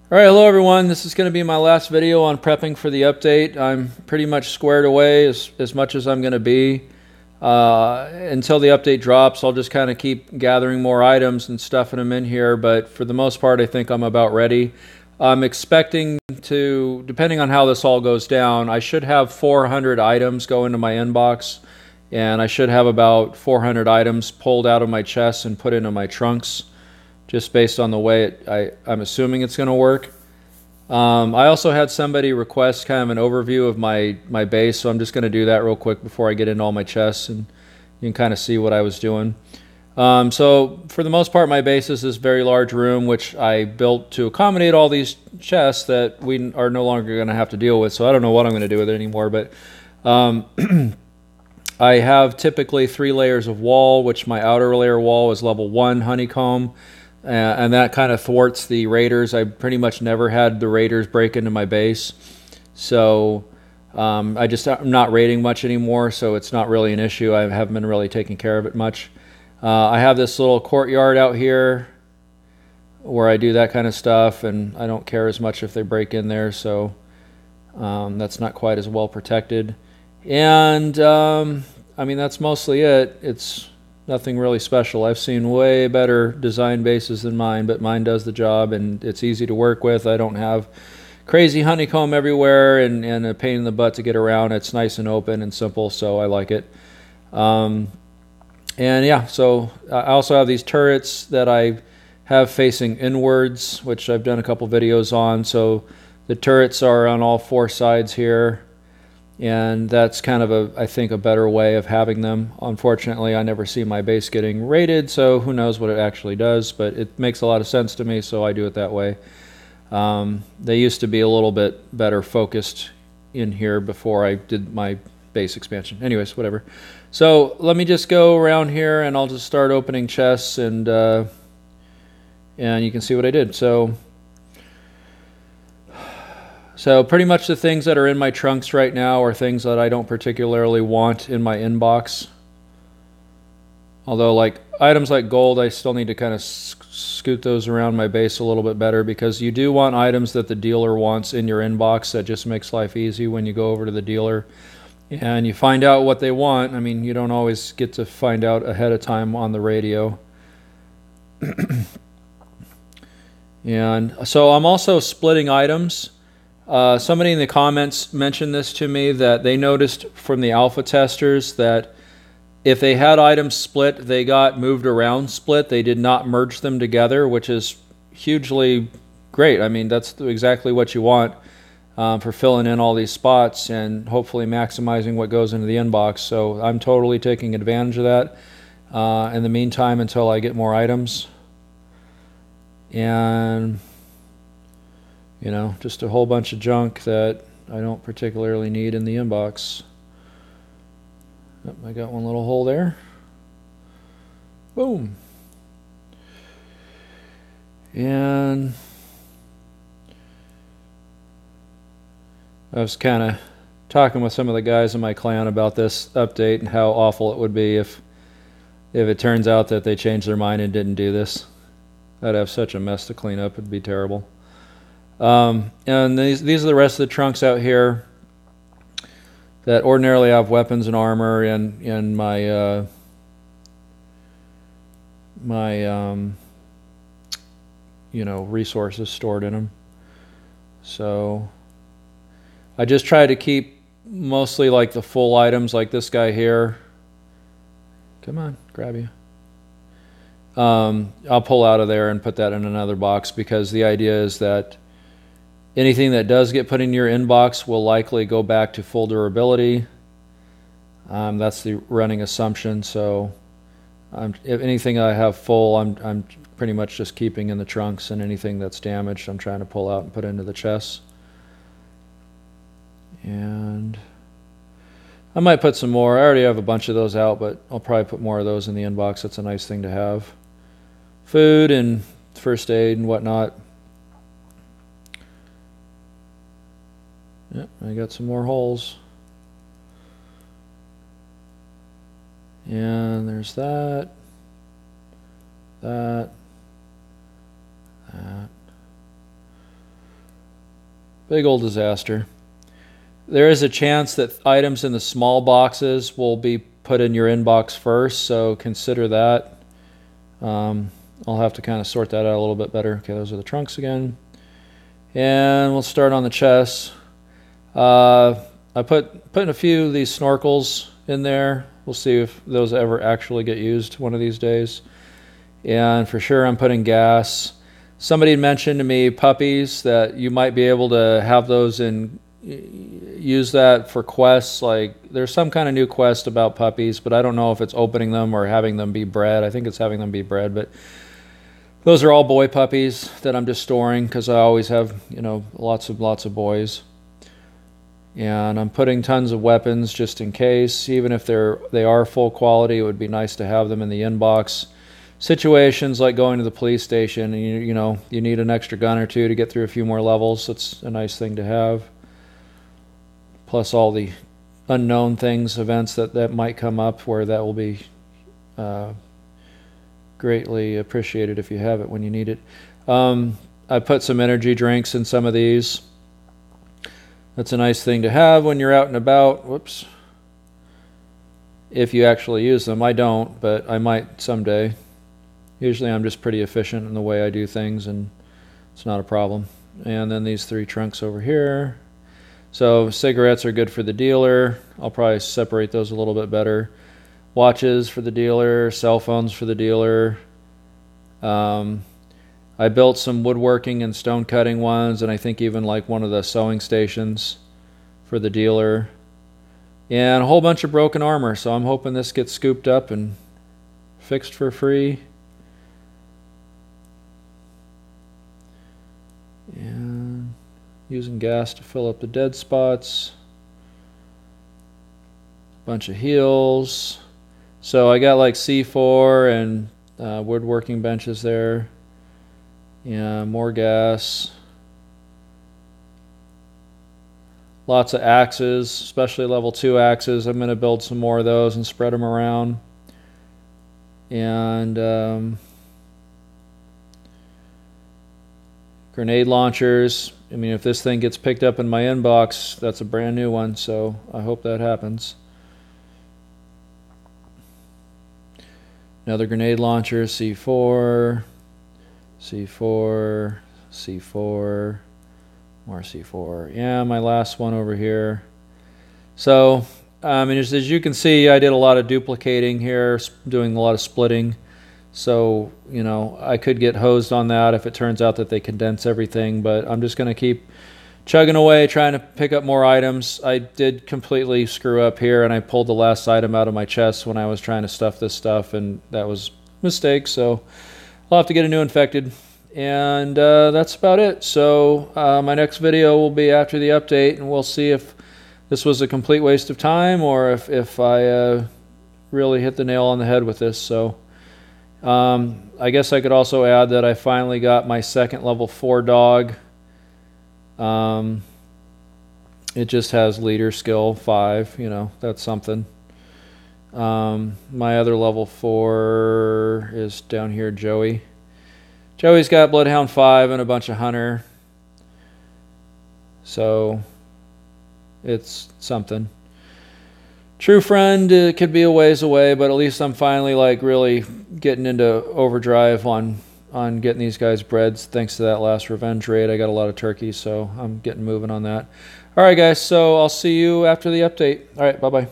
Alright, hello everyone. This is going to be my last video on prepping for the update. I'm pretty much squared away as much as I'm going to be. Until the update drops, I'll just kind of keep gathering more items and stuffing them in here, but for the most part I think I'm about ready. I'm expecting to, depending on how this all goes down, I should have 400 items go into my inbox, and I should have about 400 items pulled out of my chest and put into my trunks, just based on the way I'm assuming it's going to work. I also had somebody request kind of an overview of my base, so I'm just going to do that real quick before I get into all my chests, and you can kind of see what I was doing. So for the most part, my base is this very large room, which I built to accommodate all these chests that we are no longer going to have to deal with, so I don't know what I'm going to do with it anymore, but I have typically 3 layers of wall, which my outer layer wall is level 1 honeycomb. And that kind of thwarts the raiders. I pretty much never had the raiders break into my base, so I'm not raiding much anymore, so it's not really an issue. I haven't been really taking care of it much. I have this little courtyard out here where I do that kind of stuff, and I don't care as much if they break in there, so that's not quite as well protected. And I mean, that's mostly it. It's nothing really special. I've seen way better design bases than mine, but mine does the job and it's easy to work with. I don't have crazy honeycomb everywhere and a pain in the butt to get around. It's nice and open and simple, so I like it. And yeah, so I also have these turrets that I have facing inwards, which I've done a couple videos on. So the turrets are on all 4 sides here, and that's kind of I think a better way of having them. Unfortunately, I never see my base getting raided, so who knows what it actually does, but it makes a lot of sense to me, so I do it that way. They used to be a little bit better focused in here before I did my base expansion. Anyways, whatever. So let me just go around here and I'll just start opening chests, and you can see what I did. So pretty much the things that are in my trunks right now are things that I don't particularly want in my inbox. Although, like items like gold, I still need to kind of scoot those around my base a little bit better, because you do want items that the dealer wants in your inbox. That just makes life easy when you go over to the dealer and you find out what they want. I mean, you don't always get to find out ahead of time on the radio. And so I'm also splitting items. Somebody in the comments mentioned this to me, that they noticed from the alpha testers that if they had items split, they got moved around split. They did not merge them together, which is hugely great. I mean, that's exactly what you want for filling in all these spots and hopefully maximizing what goes into the inbox. So I'm totally taking advantage of that in the meantime until I get more items. And you know, just a whole bunch of junk that I don't particularly need in the inbox. Oh, I got one little hole there. Boom. And I was kind of talking with some of the guys in my clan about this update and how awful it would be if it turns out that they changed their mind and didn't do this. I'd have such a mess to clean up. It'd be terrible. And these are the rest of the trunks out here that ordinarily have weapons and armor and my you know, resources stored in them. So I just try to keep mostly like the full items, like this guy here. Come on, grab you. I'll pull out of there and put that in another box, because the idea is that anything that does get put in your inbox will likely go back to full durability. That's the running assumption. So if anything I have full, I'm pretty much just keeping in the trunks, and anything that's damaged I'm trying to pull out and put into the chests. And I might put some more. I already have a bunch of those out, but I'll probably put more of those in the inbox. That's a nice thing to have. Food and first aid and whatnot. Yep, I got some more holes. And there's that. That. Big old disaster. There is a chance that items in the small boxes will be put in your inbox first, so consider that. I'll have to kind of sort that out a little bit better. Okay, those are the trunks again. And we'll start on the chest. I put a few of these snorkels in there. We'll see if those ever actually get used one of these days. And for sure I'm putting gas. Somebody mentioned to me puppies, that you might be able to have those in, use that for quests. Like there's some kind of new quest about puppies, but I don't know if it's opening them or having them be bred. I think it's having them be bred, but those are all boy puppies that I'm just storing because I always have, you know, lots of boys. And I'm putting tons of weapons just in case. Even if they are full quality, it would be nice to have them in the inbox. Situations like going to the police station and you know, you need an extra gun or two to get through a few more levels. That's a nice thing to have. Plus all the unknown things, events that might come up, where that will be greatly appreciated if you have it when you need it. I put some energy drinks in some of these. That's a nice thing to have when you're out and about. Whoops. If you actually use them. I don't, but I might someday. Usually I'm just pretty efficient in the way I do things, and it's not a problem. And then these 3 trunks over here. So cigarettes are good for the dealer. I'll probably separate those a little bit better. Watches for the dealer, cell phones for the dealer. I built some woodworking and stone cutting ones, and I think even like one of the sewing stations for the dealer. And a whole bunch of broken armor, so I'm hoping this gets scooped up and fixed for free. And using gas to fill up the dead spots. Bunch of heals. So I got like C4 and woodworking benches there. Yeah, more gas. Lots of axes, especially level 2 axes. I'm going to build some more of those and spread them around. And grenade launchers. I mean, if this thing gets picked up in my inbox, that's a brand new one, so I hope that happens. Another grenade launcher, C4, C4, C4, more C4. Yeah, my last one over here. So, I mean, as you can see, I did a lot of duplicating here, doing a lot of splitting. So, you know, I could get hosed on that if it turns out that they condense everything, but I'm just going to keep chugging away, trying to pick up more items. I did completely screw up here, and I pulled the last item out of my chest when I was trying to stuff this stuff, and that was a mistake, so I'll have to get a new infected. And that's about it. So my next video will be after the update, and we'll see if this was a complete waste of time or if I really hit the nail on the head with this. So I guess I could also add that I finally got my second level 4 dog. It just has leader skill 5, you know, that's something. My other level 4 is down here, Joey. Joey's got Bloodhound 5 and a bunch of Hunter. So it's something. True Friend could be a ways away, but at least I'm finally like really getting into overdrive on getting these guys bred. Thanks to that last revenge raid, I got a lot of turkeys, so I'm getting moving on that. All right, guys, so I'll see you after the update. All right, bye-bye.